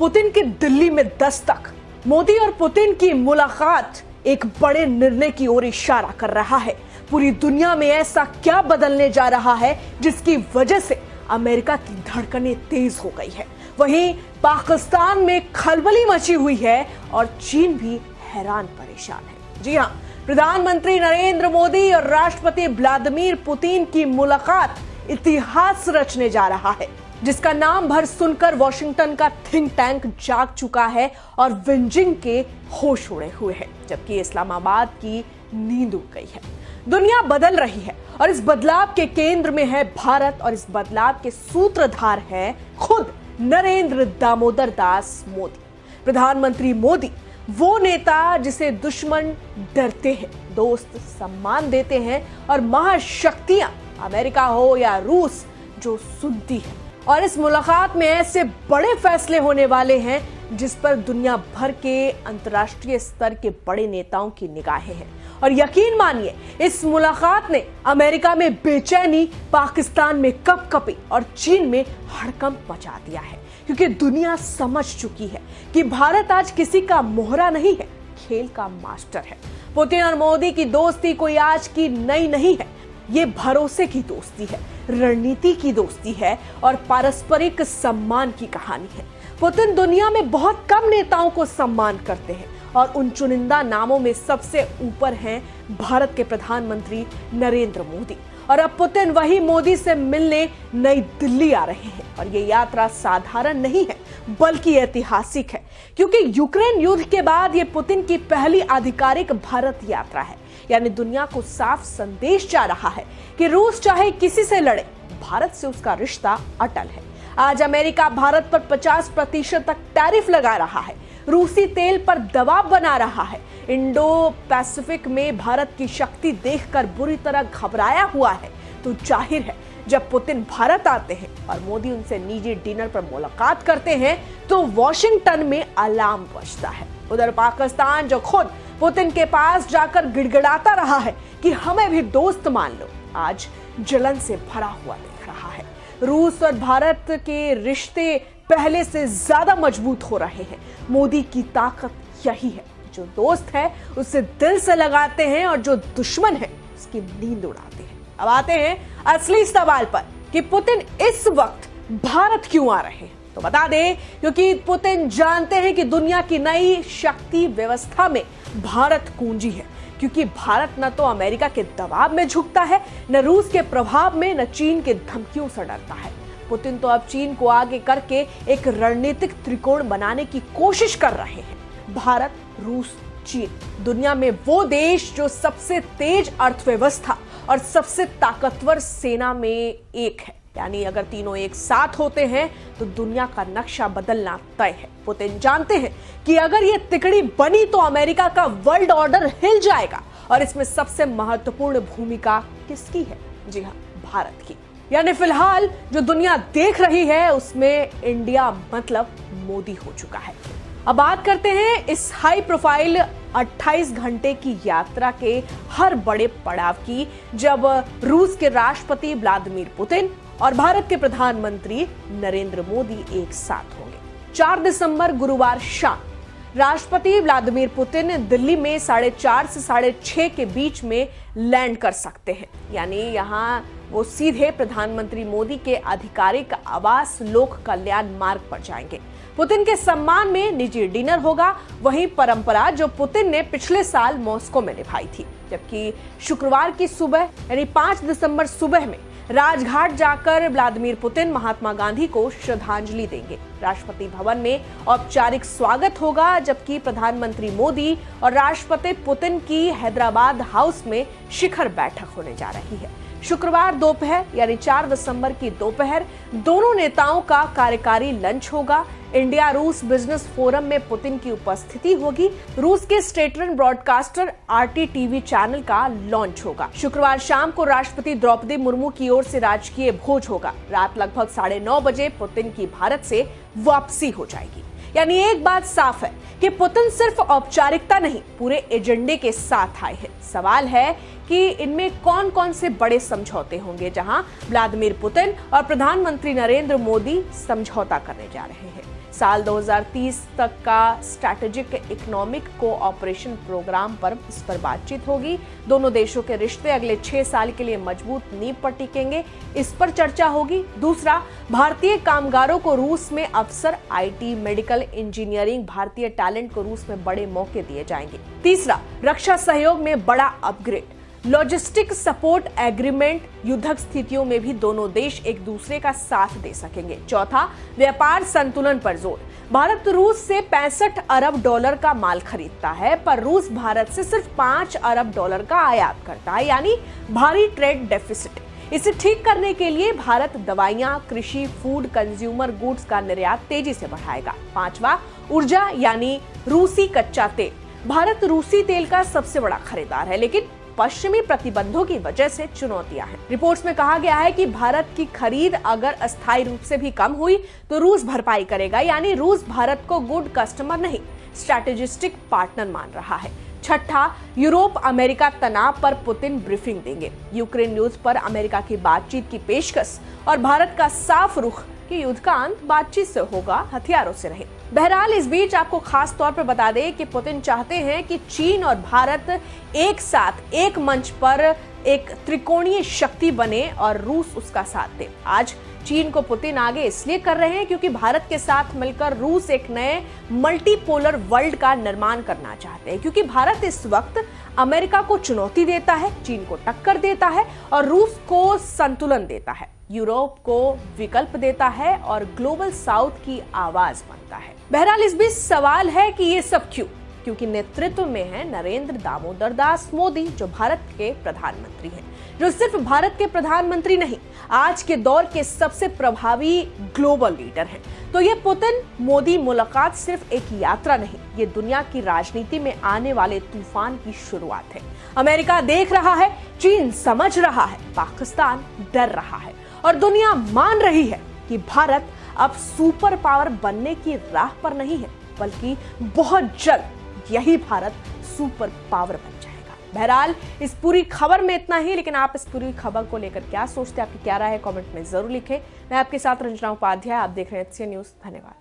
Putin की दिल्ली में दस्तक। मोदी और पुतिन की मुलाकात एक बड़े निर्णय की ओर इशारा कर रहा है। पूरी दुनिया में ऐसा क्या बदलने जा रहा है जिसकी वजह से अमेरिका की धड़कनें तेज हो गई है। वहीं पाकिस्तान में खलबली मची हुई है और चीन भी हैरान परेशान है। जी हां, प्रधानमंत्री नरेंद्र मोदी और राष्ट्रपति व्लादिमीर पुतिन की मुलाकात इतिहास रचने जा रहा है, जिसका नाम भर सुनकर वॉशिंगटन का थिंक टैंक जाग चुका है और बीजिंग के होश उड़े हुए हैं, जबकि इस्लामाबाद की नींद उड़ गई है। दुनिया बदल रही है और इस बदलाव के केंद्र में है भारत और इस बदलाव के सूत्रधार है खुद नरेंद्र दामोदर दास मोदी। प्रधानमंत्री मोदी वो नेता जिसे दुश्मन डरते हैं, दोस्त सम्मान देते हैं और महाशक्तियां अमेरिका हो या रूस जो सुनती है। और इस मुलाकात में ऐसे बड़े फैसले होने वाले हैं जिस पर दुनिया भर के अंतर्राष्ट्रीय स्तर के बड़े नेताओं की निगाहें हैं। और यकीन मानिए, इस मुलाकात ने अमेरिका में बेचैनी, पाकिस्तान में कपकपी और चीन में हड़कंप मचा दिया है, क्योंकि दुनिया समझ चुकी है कि भारत आज किसी का मोहरा नहीं है, खेल का मास्टर है। पुतिन और मोदी की दोस्ती कोई आज की नई नहीं है, ये भरोसे की दोस्ती है, रणनीति की दोस्ती है और पारस्परिक सम्मान की कहानी है। पुतिन दुनिया में बहुत कम नेताओं को सम्मान करते हैं और उन चुनिंदा नामों में सबसे ऊपर हैं भारत के प्रधानमंत्री नरेंद्र मोदी। और अब पुतिन वही मोदी से मिलने नई दिल्ली आ रहे हैं और ये यात्रा साधारण नहीं है बल्कि ऐतिहासिक है, क्योंकि यूक्रेन युद्ध के बाद ये पुतिन की पहली आधिकारिक भारत यात्रा है। यानी दुनिया को साफ संदेश जा रहा है कि रूस चाहे किसी से लड़े, भारत से उसका रिश्ता अटल है। आज अमेरिका भारत पर 50% तक टैरिफ लगा रहा है, रूसी तेल पर दबाव बना रहा है, इंडो पैसिफिक में भारत की शक्ति देखकर बुरी तरह घबराया हुआ है। तो जाहिर है, जब पुतिन भारत आते हैं और मोदी उनसे निजी डिनर पर मुलाकात करते हैं तो वॉशिंगटन में अलार्म बजता है। उधर पाकिस्तान जो खुद पुतिन के पास जाकर गिड़गिड़ाता रहा है कि हमें भी दोस्त मान लो, आज जलन से भरा हुआ दिख रहा है। रूस और भारत के रिश्ते पहले से ज्यादा मजबूत हो रहे हैं। मोदी की ताकत यही है, जो दोस्त है उसे दिल से लगाते हैं और जो दुश्मन है उसकी नींद उड़ाते हैं। अब आते हैं असली सवाल पर कि पुतिन इस वक्त भारत क्यों आ रहे हैं। तो बता दें, क्योंकि पुतिन जानते हैं कि दुनिया की नई शक्ति व्यवस्था में भारत कुंजी है, क्योंकि भारत न तो अमेरिका के दबाव में झुकता है, न रूस के प्रभाव में, न चीन के धमकियों से डरता है। पुतिन तो अब चीन को आगे करके एक रणनीतिक त्रिकोण बनाने की कोशिश कर रहे हैं। भारत, रूस, चीन दुनिया में वो देश जो सबसे तेज अर्थव्यवस्था और सबसे ताकतवर सेना में एक है। यानी अगर तीनों एक साथ होते हैं तो दुनिया का नक्शा बदलना तय है। पुतिन जानते हैं कि अगर ये तिकड़ी बनी तो अमेरिका का वर्ल्ड ऑर्डर हिल जाएगा और इसमें सबसे महत्वपूर्ण भूमिका किसकी है? जी हाँ, भारत की। यानी फिलहाल जो दुनिया देख रही है उसमें इंडिया मतलब मोदी हो चुका है। अब बात करते हैं इस हाई प्रोफाइल 28 घंटे की यात्रा के हर बड़े पड़ाव की, जब रूस के राष्ट्रपति व्लादिमीर पुतिन और भारत के प्रधानमंत्री नरेंद्र मोदी एक साथ होंगे। 4 दिसंबर गुरुवार शाम राष्ट्रपति व्लादिमीर पुतिन दिल्ली में 4:30 से 6:30 के बीच में लैंड कर सकते हैं। यानी यहाँ वो सीधे प्रधानमंत्री मोदी के आधिकारिक आवास लोक कल्याण मार्ग पर जाएंगे। पुतिन के सम्मान में निजी डिनर होगा, वही परंपरा जो पुतिन ने पिछले साल मॉस्को में निभाई थी। जबकि शुक्रवार की सुबह यानी 5 दिसंबर सुबह में राजघाट जाकर व्लादिमीर पुतिन महात्मा गांधी को श्रद्धांजलि देंगे। राष्ट्रपति भवन में औपचारिक स्वागत होगा, जबकि प्रधानमंत्री मोदी और राष्ट्रपति पुतिन की हैदराबाद हाउस में शिखर बैठक होने जा रही है। शुक्रवार दोपहर यानी 4 दिसंबर की दोपहर दोनों नेताओं का कार्यकारी लंच होगा। इंडिया रूस बिजनेस फोरम में पुतिन की उपस्थिति होगी। रूस के state run broadcaster RT TV channel का लॉन्च होगा। शुक्रवार शाम को राष्ट्रपति द्रौपदी मुर्मू की ओर से राजकीय भोज होगा। रात लगभग 9:30 बजे पुतिन की भारत से वापसी हो जाएगी। यानी एक बात साफ है कि पुतिन सिर्फ औपचारिकता नहीं, पूरे एजेंडे के साथ आए हैं। सवाल है कि इनमें कौन कौन से बड़े समझौते होंगे, जहां व्लादिमीर पुतिन और प्रधानमंत्री नरेंद्र मोदी समझौता करने जा रहे हैं। साल 2030 तक का स्ट्रैटेजिक इकोनॉमिक कोऑपरेशन प्रोग्राम पर इस पर बातचीत होगी। दोनों देशों के रिश्ते अगले 6 साल के लिए मजबूत नींव पर टिकेंगे, इस पर चर्चा होगी। दूसरा, भारतीय कामगारों को रूस में अवसर, आईटी, मेडिकल, इंजीनियरिंग, भारतीय टैलेंट को रूस में बड़े मौके दिए जाएंगे। तीसरा, रक्षा सहयोग में बड़ा अपग्रेड, लॉजिस्टिक सपोर्ट एग्रीमेंट, युद्धक स्थितियों में भी दोनों देश एक दूसरे का साथ दे सकेंगे। चौथा, व्यापार संतुलन पर जोर, भारत रूस से $65 अरब का माल खरीदता है, पर रूस भारत से सिर्फ $5 अरब का आयात करता है, यानी भारी ट्रेड डेफिसिट। इसे ठीक करने के लिए भारत दवाइयां, कृषि, फूड, कंज्यूमर गुड्स का निर्यात तेजी से बढ़ाएगा। पांचवा, ऊर्जा यानी रूसी कच्चा तेल, भारत रूसी तेल का सबसे बड़ा खरीदार है, लेकिन पश्चिमी प्रतिबंधों की वजह से चुनौतियां हैं। रिपोर्ट्स में कहा गया है कि भारत की खरीद अगर अस्थायी रूप से भी कम हुई तो रूस भरपाई करेगा, यानी रूस भारत को गुड कस्टमर नहीं, स्ट्रैटेजिस्टिक पार्टनर मान रहा है। छठा, यूरोप अमेरिका तनाव पर पुतिन ब्रीफिंग देंगे, यूक्रेन युद्ध पर अमेरिका की बातचीत की पेशकश और भारत का साफ रुख कि युद्ध का अंत बातचीत से होगा, हथियारों से नहीं। बहरहाल इस बीच आपको खास तौर पर बता दें कि पुतिन चाहते हैं कि चीन और भारत एक साथ एक मंच पर एक त्रिकोणीय शक्ति बने और रूस उसका साथ दे। आज चीन को पुतिन आगे इसलिए कर रहे हैं क्योंकि भारत के साथ मिलकर रूस एक नए मल्टीपोलर वर्ल्ड का निर्माण करना चाहते हैं, क्योंकि भारत इस वक्त अमेरिका को चुनौती देता है, चीन को टक्कर देता है और रूस को संतुलन देता है, यूरोप को विकल्प देता है और ग्लोबल साउथ की आवाज बनता है। बहरहाल इस बीच सवाल है कि ये सब क्यों? क्योंकि नेतृत्व में है नरेंद्र दामोदर दास मोदी, जो भारत के प्रधानमंत्री हैं, जो सिर्फ भारत के प्रधानमंत्री नहीं, आज के दौर के सबसे प्रभावी ग्लोबल लीडर हैं। तो ये पुतिन मोदी मुलाकात सिर्फ एक यात्रा नहीं, ये दुनिया की राजनीति में आने वाले तूफान की शुरुआत है। अमेरिका देख रहा है, चीन समझ रहा है, पाकिस्तान डर रहा है और दुनिया मान रही है कि भारत अब सुपर पावर बनने की राह पर नहीं है, बल्कि बहुत जल्द यही भारत सुपर पावर बन जाएगा। बहरहाल इस पूरी खबर में इतना ही, लेकिन आप इस पूरी खबर को लेकर क्या सोचते हैं, आपकी क्या राय है, कमेंट में जरूर लिखें। मैं आपके साथ रंजना उपाध्याय, आप देख रहे हैं HCN न्यूज़। धन्यवाद।